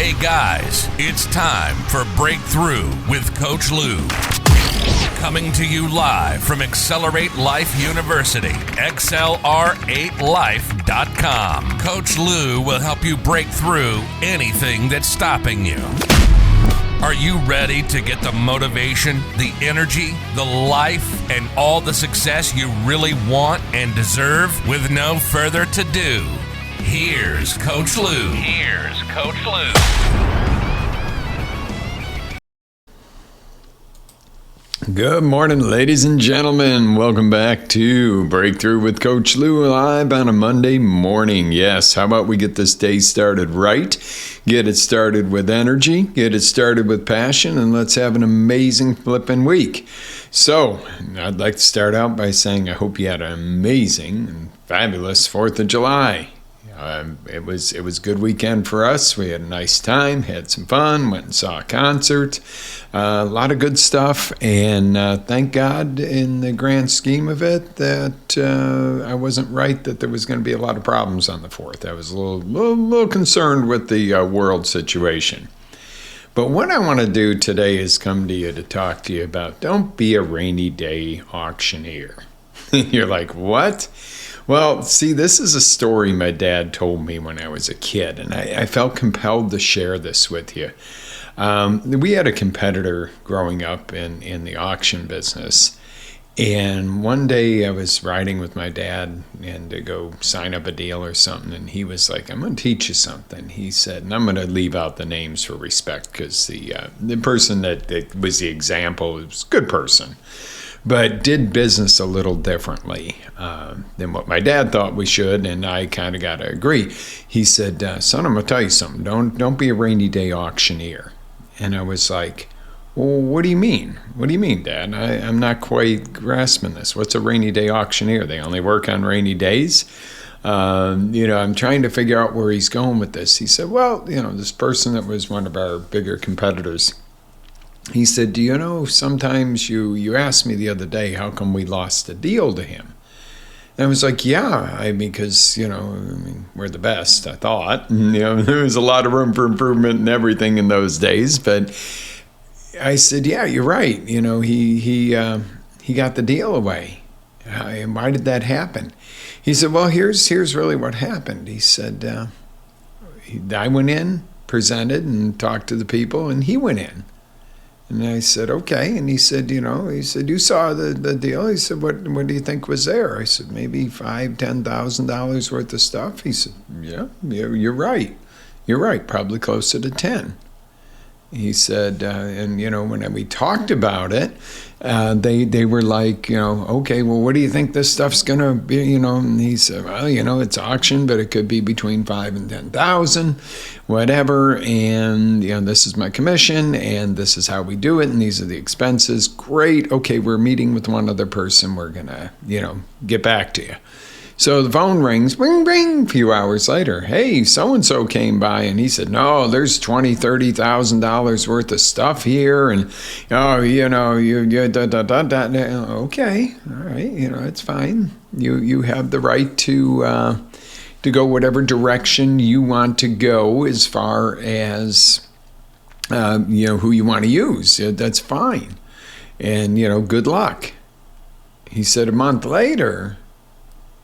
Hey guys, it's time for Breakthrough with Coach Lew. Coming to you live from Accelerate Life University, XLR8Life.com. Coach Lew will help you break through anything that's stopping you. Are you ready to get the motivation, the energy, the life, and all the success you really want and deserve? With no further ado, here's Coach Lew. Good morning, ladies and gentlemen. Welcome back to Breakthrough with Coach Lew, live on a Monday morning. Yes, how about we get this day started right? Get it started with energy, get it started with passion, and let's have an amazing flipping week. So, I'd like to start out by saying I hope you had an amazing and fabulous 4th of July. It was a good weekend for us. We had a nice time, had some fun, went and saw a concert, a lot of good stuff, and thank God in the grand scheme of it that I wasn't right that there was going to be a lot of problems on the 4th. I was a little concerned with the world situation. But what I want to do today is come to you to talk to you about don't be a rainy day auctioneer. You're like, what? Well, see, this is a story my dad told me when I was a kid, and I felt compelled to share this with you. We had a competitor growing up in the auction business, and one day I was riding with my dad and to go sign up a deal or something, and he was like, I'm going to teach you something. He said, and I'm going to leave out the names for respect because the person that was the example was a good person, but did business a little differently than what my dad thought we should, and I kind of got to agree. He said, son, I'm going to tell you something. Don't be a rainy day auctioneer. And I was like, well, what do you mean? What do you mean, Dad? I'm not quite grasping this. What's a rainy day auctioneer? They only work on rainy days? I'm trying to figure out where he's going with this. He said, well, this person that was one of our bigger competitors, he said, do you know, sometimes you asked me the other day, how come we lost a deal to him? And I was like, yeah, because, we're the best, I thought. And, there was a lot of room for improvement and everything in those days. But I said, yeah, you're right. He got the deal away. And why did that happen? He said, well, here's really what happened. He said, I went in, presented, and talked to the people, and he went in. And I said, okay. And he said, you saw the deal. He said, what do you think was there? I said, maybe $5,000-$10,000 worth of stuff. He said, yeah, you're right. You're right, probably closer to 10. He said, when we talked about it, they were like, okay, well, what do you think this stuff's going to be? And he said, well, it's auction, but it could be between 5,000 and 10,000, whatever. And, this is my commission, and this is how we do it, and these are the expenses. Great. Okay, we're meeting with one other person. We're going to, get back to you. So the phone rings, ring, ring, a few hours later. Hey, so-and-so came by, and he said, no, there's $20,000-$30,000 worth of stuff here, and, okay, all right, it's fine. You have the right to go whatever direction you want to go as far as, who you want to use. That's fine. And, good luck. He said a month later,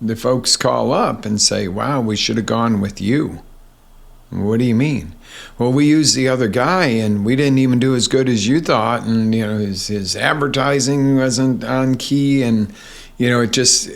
the folks call up and say, wow, we should have gone with you. What do you mean? Well, we used the other guy, and we didn't even do as good as you thought, and, his advertising wasn't on key, and, it just,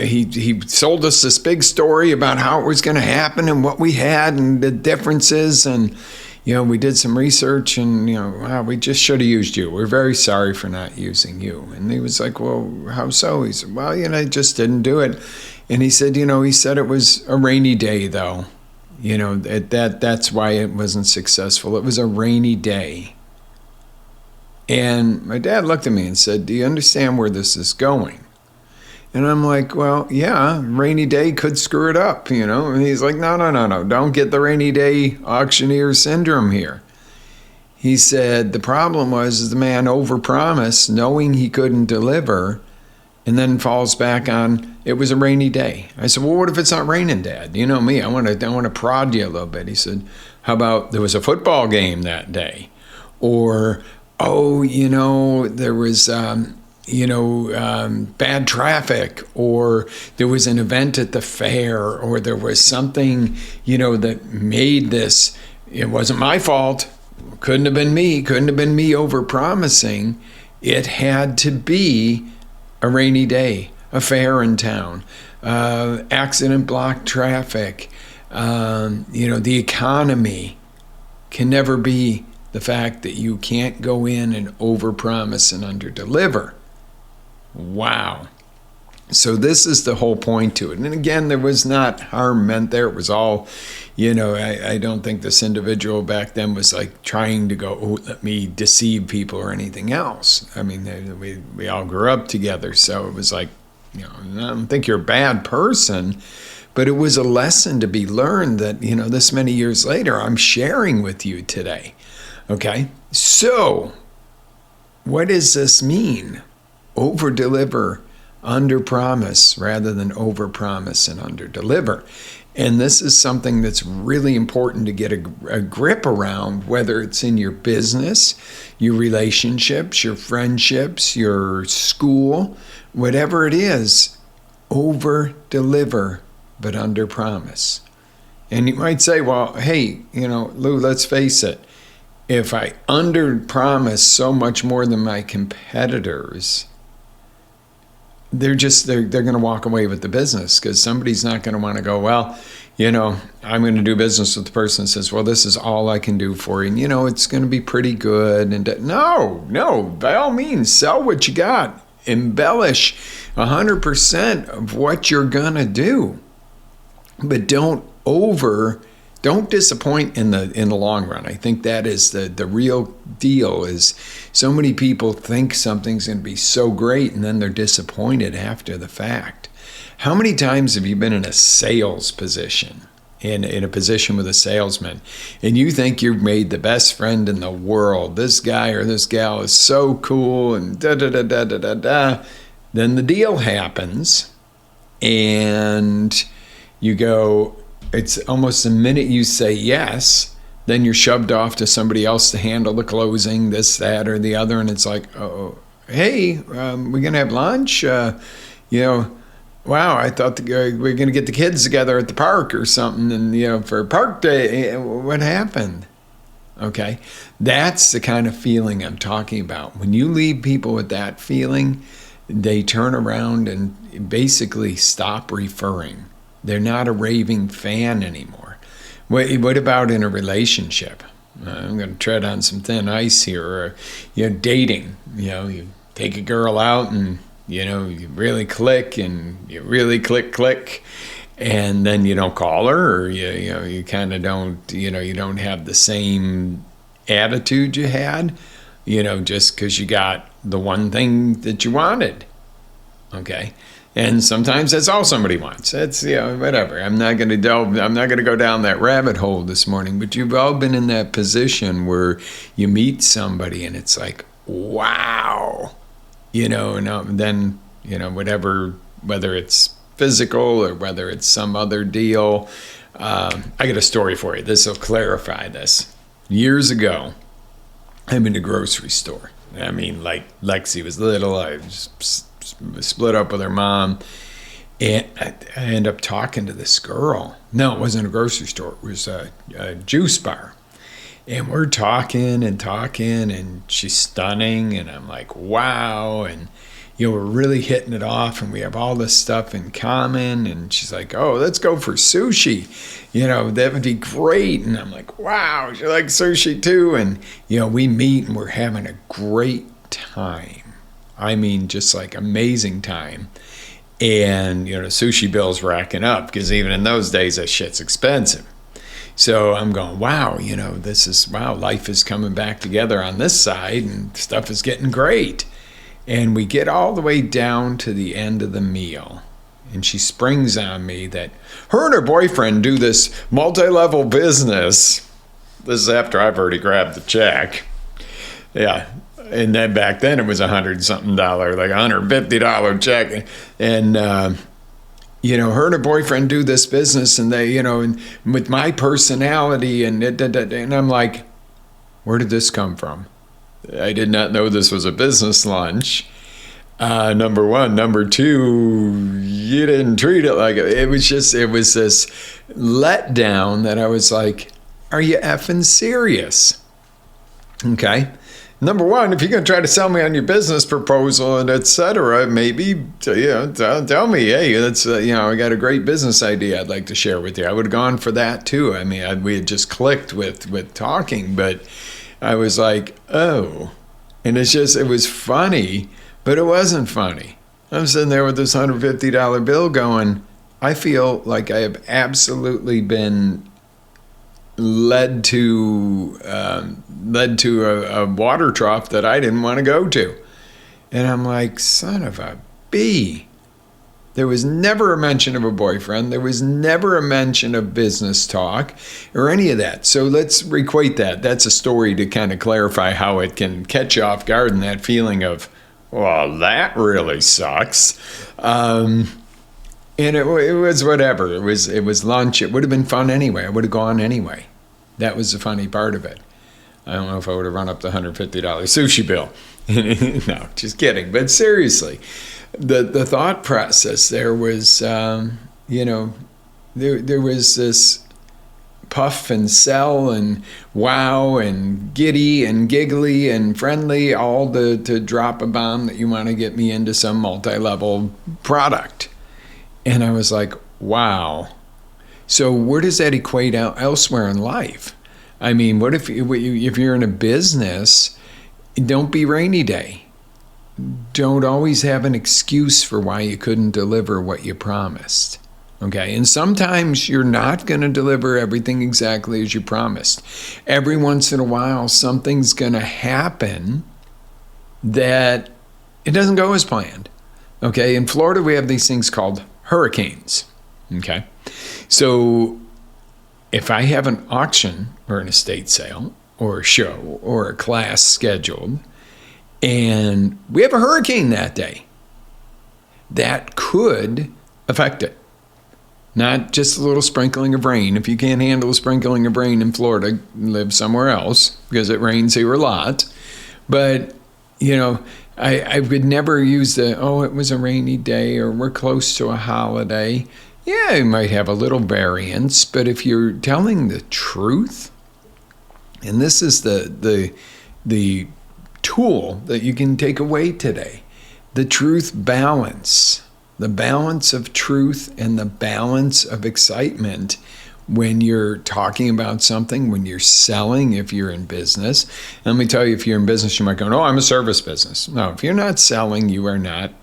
he sold us this big story about how it was going to happen and what we had and the differences, and, we did some research, and, wow, we just should have used you. We're very sorry for not using you. And he was like, well, how so? He said, well, I just didn't do it. And he said, he said it was a rainy day, though. That's why it wasn't successful. It was a rainy day. And my dad looked at me and said, do you understand where this is going? And I'm like, well, yeah, rainy day could screw it up, And he's like, no, don't get the rainy day auctioneer syndrome here. He said the problem was the man overpromised knowing he couldn't deliver, and then falls back on, it was a rainy day. I said, well, what if it's not raining, Dad? You know me, I want to prod you a little bit. He said, how about there was a football game that day? Or, oh, there was, bad traffic, or there was an event at the fair, or there was something, that made this, it wasn't my fault. Couldn't have been me overpromising. It had to be a rainy day, a fair in town, accident blocked traffic, the economy can never be the fact that you can't go in and overpromise and underdeliver. Wow. So this is the whole point to it. And again, there was not harm meant there. It was all, I don't think this individual back then was like trying to go, oh, let me deceive people or anything else. I mean, we all grew up together. So it was like, I don't think you're a bad person, but it was a lesson to be learned that, this many years later, I'm sharing with you today. Okay. So what does this mean? Over-deliver, under-promise rather than over-promise and under-deliver. And this is something that's really important to get a grip around, whether it's in your business, your relationships, your friendships, your school, whatever it is, over-deliver but under-promise. And you might say, well, hey, Lou, let's face it. If I under-promise so much more than my competitors, they're going to walk away with the business, because somebody's not going to want to go, well, I'm going to do business with the person that says, well, this is all I can do for you. And, it's going to be pretty good. And no, by all means, sell what you got. Embellish 100% of what you're going to do. But don't disappoint in the long run. I think that is the real deal. Is so many people think something's going to be so great and then they're disappointed after the fact. How many times have you been in a sales position, in a position with a salesman, and you think you've made the best friend in the world? This guy or this gal is so cool and da-da-da-da-da-da-da. Then the deal happens and you go, it's almost the minute you say yes, then you're shoved off to somebody else to handle the closing, this, that, or the other. And it's like, oh, hey, we're going to have lunch? Wow, I thought we're going to get the kids together at the park or something, and, for park day. What happened? Okay, that's the kind of feeling I'm talking about. When you leave people with that feeling, they turn around and basically stop referring. They're not a raving fan anymore. What about in a relationship? I'm going to tread on some thin ice here. Or, dating. You take a girl out and, you really click and you really click, and then you don't call her, or you kind of don't, you don't have the same attitude you had, just because you got the one thing that you wanted. Okay. And sometimes that's all somebody wants. That's, whatever. I'm not going to go down that rabbit hole this morning, but you've all been in that position where you meet somebody and it's like, wow, and then, whatever, whether it's physical or whether it's some other deal. I got a story for you. This will clarify this. Years ago, I'm in a grocery store. I mean, like Lexi was little. I just split up with her mom, and I end up talking to this girl. No, it wasn't a grocery store. It was a juice bar. And we're talking, and she's stunning, and I'm like, wow. And, we're really hitting it off, and we have all this stuff in common. And she's like, oh, let's go for sushi. That would be great. And I'm like, wow, she likes sushi too. And, we meet, and we're having a great time. I mean, just like amazing time. And, the sushi bill's racking up, because even in those days, that shit's expensive. So I'm going, wow, life is coming back together on this side, and stuff is getting great. And we get all the way down to the end of the meal, and she springs on me that her and her boyfriend do this multi-level business. This is after I've already grabbed the check. Yeah. And then back then it was $100-something, like $150 check. And, her and her boyfriend do this business, and they, and with my personality, and I'm like, where did this come from? I did not know this was a business lunch. Number one. Number two, you didn't treat it like it. It was this letdown that I was like, are you effing serious? Okay. Number one, if you're going to try to sell me on your business proposal and et cetera, maybe, tell me, hey, that's, I got a great business idea I'd like to share with you. I would have gone for that too. I mean, we had just clicked with talking, but I was like, oh, and it was funny, but it wasn't funny. I'm sitting there with this $150 bill going, I feel like I have absolutely been led to a water trough that I didn't want to go to. And I'm like, son of a bee. There was never a mention of a boyfriend. There was never a mention of business talk or any of that. So let's equate that. That's a story to kind of clarify how it can catch you off guard, and that feeling of, well, that really sucks. And it was whatever. It was lunch. It would have been fun anyway. I would have gone anyway. That was the funny part of it. I don't know if I would have run up the $150 sushi bill. No, just kidding. But seriously, the thought process there was, there was this puff and sell and wow and giddy and giggly and friendly, all to drop a bomb that you want to get me into some multi-level product. And I was like, wow. So where does that equate out elsewhere in life? I mean, what if you're in a business, don't be rainy day. Don't always have an excuse for why you couldn't deliver what you promised. Okay, and sometimes you're not going to deliver everything exactly as you promised. Every once in a while, something's going to happen that it doesn't go as planned. Okay, in Florida, we have these things called hurricanes. Okay, so if I have an auction or an estate sale or a show or a class scheduled, and we have a hurricane that day, that could affect it. Not just a little sprinkling of rain. If you can't handle a sprinkling of rain in Florida, live somewhere else, because it rains here a lot. But, I would never use it was a rainy day or we're close to a holiday. Yeah, you might have a little variance, but if you're telling the truth, and this is the tool that you can take away today, the truth balance. The balance of truth and the balance of excitement when you're talking about something, when you're selling, if you're in business. And let me tell you, if you're in business, you might go, I'm a service business. No, if you're not selling, you are not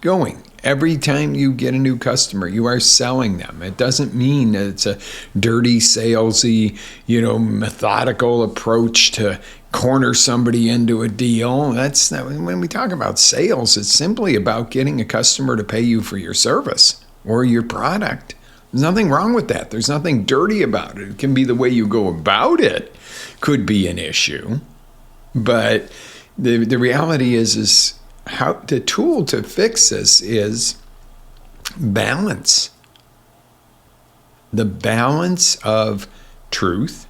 going. Every time you get a new customer, you are selling them. It doesn't mean that it's a dirty, salesy, methodical approach to corner somebody into a deal. That's not, when we talk about sales, it's simply about getting a customer to pay you for your service or your product. There's nothing wrong with that. There's nothing dirty about it. It can be the way you go about it could be an issue. But the reality is how the tool to fix this is balance. The balance of truth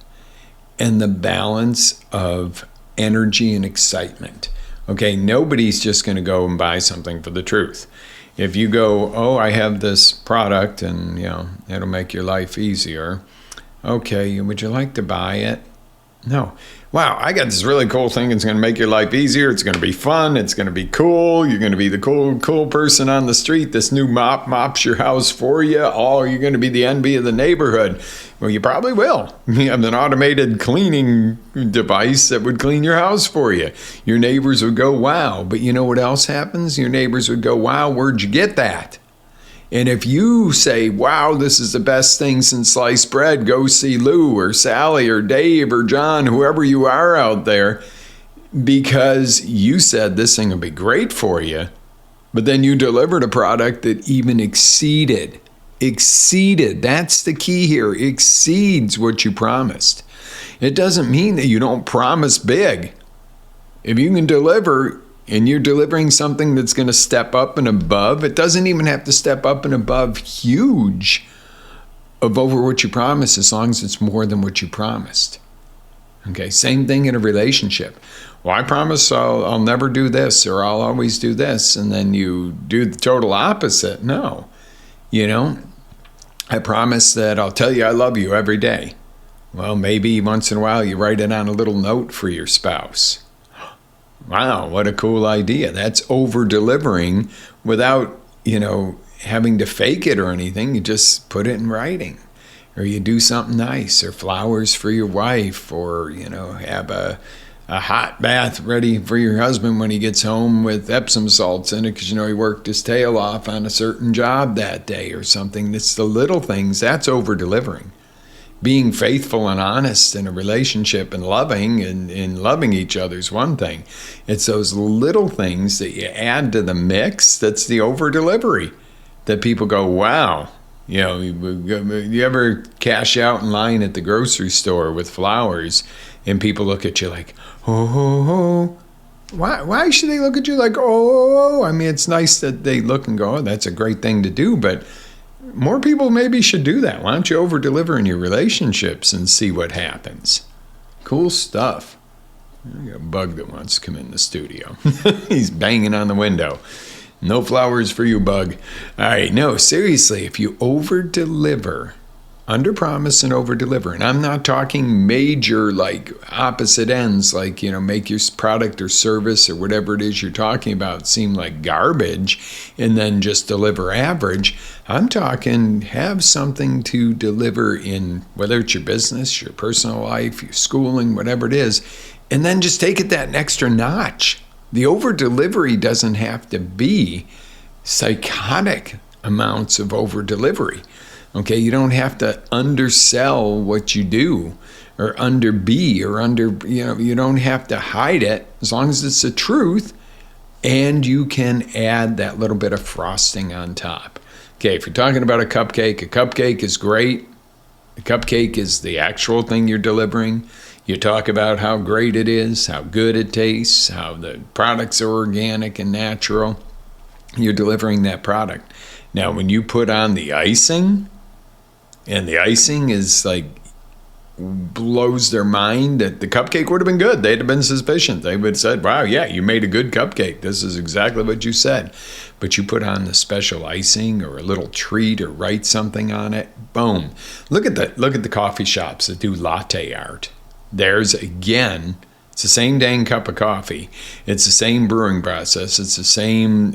and the balance of energy and excitement. Okay, nobody's just going to go and buy something for the truth. If you go, I have this product and, it'll make your life easier. Okay, would you like to buy it? No. Wow, I got this really cool thing. It's going to make your life easier. It's going to be fun. It's going to be cool. You're going to be the cool person on the street. This new mop mops your house for you. You're going to be the envy of the neighborhood. Well, you probably will. You have an automated cleaning device that would clean your house for you. Your neighbors would go, wow. But you know what else happens? Your neighbors would go, wow, where'd you get that? And if you say, wow, this is the best thing since sliced bread, go see Lou or Sally or Dave or John, whoever you are out there, because you said this thing will be great for you, but then you delivered a product that even exceeded, that's the key here, exceeds what you promised. It doesn't mean that you don't promise big. If you can deliver and you're delivering something that's going to step up and above, it doesn't even have to step up and above huge of over what you promised, as long as it's more than what you promised. Okay, same thing in a relationship. Well, I promise I'll never do this, or I'll always do this, and then you do the total opposite. No, I promise that I'll tell you I love you every day. Well, maybe once in a while you write it on a little note for your spouse. Wow, what a cool idea. That's over-delivering without, having to fake it or anything. You just put it in writing. Or you do something nice, or flowers for your wife, or, have a hot bath ready for your husband when he gets home with Epsom salts in it because, he worked his tail off on a certain job that day or something. It's the little things. That's over-delivering. Being faithful and honest in a relationship and loving each other is one thing. It's those little things that you add to the mix that's the over-delivery that people go, wow. You ever cash out in line at the grocery store with flowers and people look at you like, oh. Why should they look at you like, oh? I mean, it's nice that they look and go, oh, that's a great thing to do, but more people maybe should do that. Why don't you over-deliver in your relationships and see what happens? Cool stuff. I got a bug that wants to come in the studio. He's banging on the window. No flowers for you, bug. All right, no, seriously, if you over-deliver, under-promise and over-deliver, and I'm not talking major, like opposite ends, like, make your product or service or whatever it is you're talking about seem like garbage and then just deliver average. I'm talking have something to deliver in, whether it's your business, your personal life, your schooling, whatever it is, and then just take it that extra notch. The over-delivery doesn't have to be psychotic amounts of over-delivery. Okay, you don't have to undersell what you do or underbe or you don't have to hide it as long as it's the truth, and you can add that little bit of frosting on top. Okay, if you're talking about a cupcake is great. A cupcake is the actual thing you're delivering. You talk about how great it is, how good it tastes, how the products are organic and natural. You're delivering that product. Now, when you put on the icing, and the icing is like blows their mind that the cupcake would have been good. They'd have been suspicious. They would have said, wow, yeah, you made a good cupcake. This is exactly what you said. But you put on the special icing or a little treat or write something on it. Boom. Look at the coffee shops that do latte art. There's, again, it's the same dang cup of coffee. It's the same brewing process. It's the same,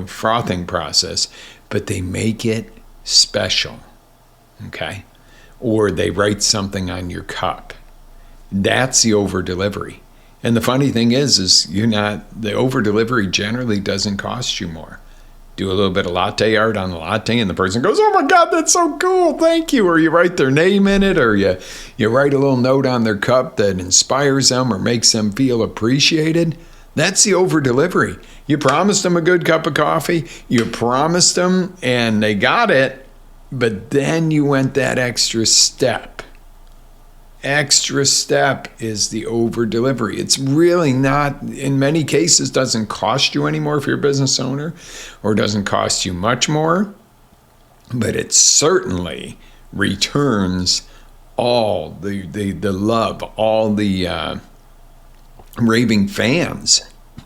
frothing process. But they make it special. Okay? Or they write something on your cup. That's the over-delivery. And the funny thing is the over-delivery generally doesn't cost you more. Do a little bit of latte art on the latte and the person goes, oh my God, that's so cool, thank you. Or you write their name in it, or you write a little note on their cup that inspires them or makes them feel appreciated. That's the over-delivery. You promised them a good cup of coffee, you promised them and they got it, but then you went that extra step. Extra step is the over-delivery. It's really not, in many cases, doesn't cost you any more if you're a business owner, or doesn't cost you much more, but it certainly returns all the love, all the raving fans.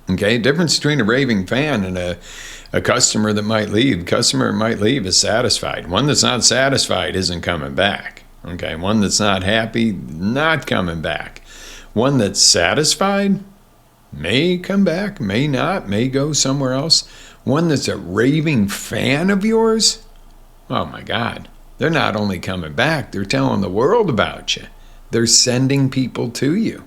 Okay, difference between a raving fan and a customer that might leave. Customer might leave is satisfied. One that's not satisfied isn't coming back. Okay, one that's not happy, not coming back. One that's satisfied may come back, may not, may go somewhere else. One that's a raving fan of yours, oh my God, they're not only coming back, they're telling the world about you. They're sending people to you.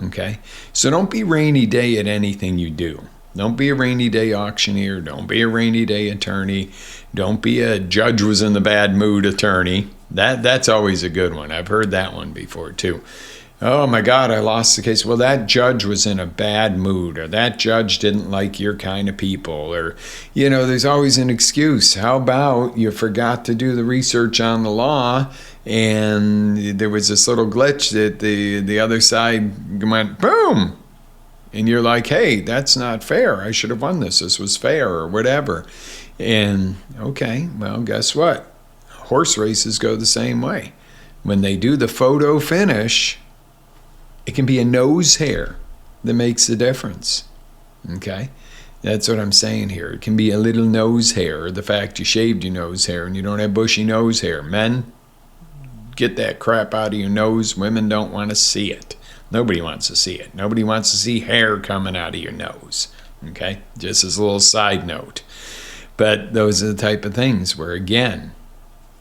Okay, so don't be rainy day at anything you do. Don't be a rainy day auctioneer. Don't be a rainy day attorney. Don't be a judge was in the bad mood attorney. That's always a good one. I've heard that one before too. Oh my God, I lost the case. Well, that judge was in a bad mood, or that judge didn't like your kind of people, or, there's always an excuse. How about you forgot to do the research on the law, and there was this little glitch that the other side went, boom! And you're like, hey, that's not fair. I should have won this. This was fair, or whatever. And, okay, well, guess what? Horse races go the same way. When they do the photo finish, it can be a nose hair that makes the difference. Okay? That's what I'm saying here. It can be a little nose hair, or the fact you shaved your nose hair and you don't have bushy nose hair. Men, get that crap out of your nose. Women don't want to see it. Nobody wants to see it. Nobody wants to see hair coming out of your nose. Okay? Just as a little side note. But those are the type of things where, again,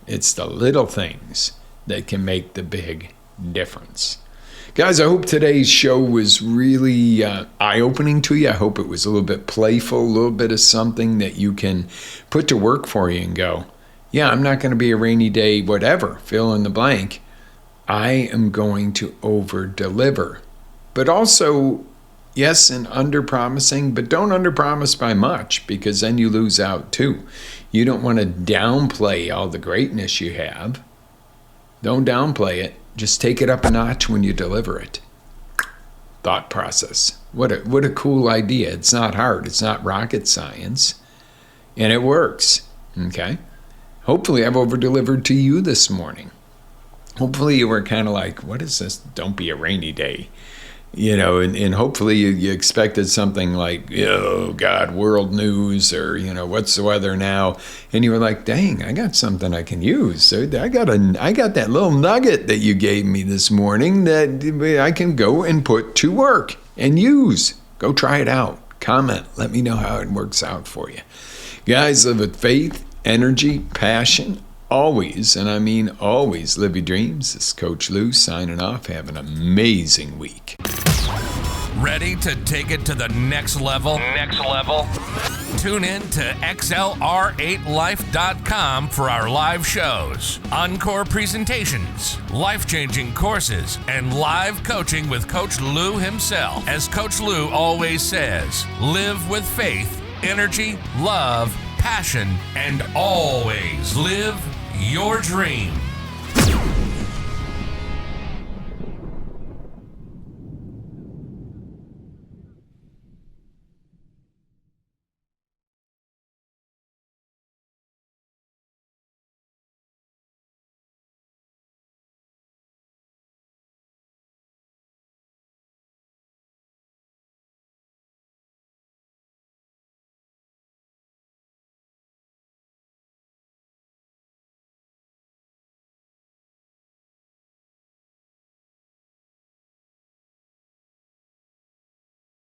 it's the little things that can make the big difference. Guys, I hope today's show was really eye-opening to you. I hope it was a little bit playful, a little bit of something that you can put to work for you and go, yeah, I'm not going to be a rainy day, whatever, fill in the blank. I am going to over-deliver. But also, yes, and under-promising, but don't under-promise by much, because then you lose out too. You don't want to downplay all the greatness you have. Don't downplay it. Just take it up a notch when you deliver it. Thought process. What a cool idea. It's not hard. It's not rocket science. And it works. Okay? Hopefully I've over-delivered to you this morning. Hopefully you were kind of like, what is this? Don't be a rainy day. And hopefully you expected something like, oh God, world news, or, what's the weather now? And you were like, dang, I got something I can use. So I got that little nugget that you gave me this morning that I can go and put to work and use. Go try it out. Comment. Let me know how it works out for you. Guys, live with faith, energy, passion. Always, and I mean always, live your dreams. This is Coach Lew signing off. Have an amazing week. Ready to take it to the next level? Tune in to XLR8Life.com for our live shows, encore presentations, life-changing courses, and live coaching with Coach Lew himself. As Coach Lew always says, live with faith, energy, love, passion, and always live your dream.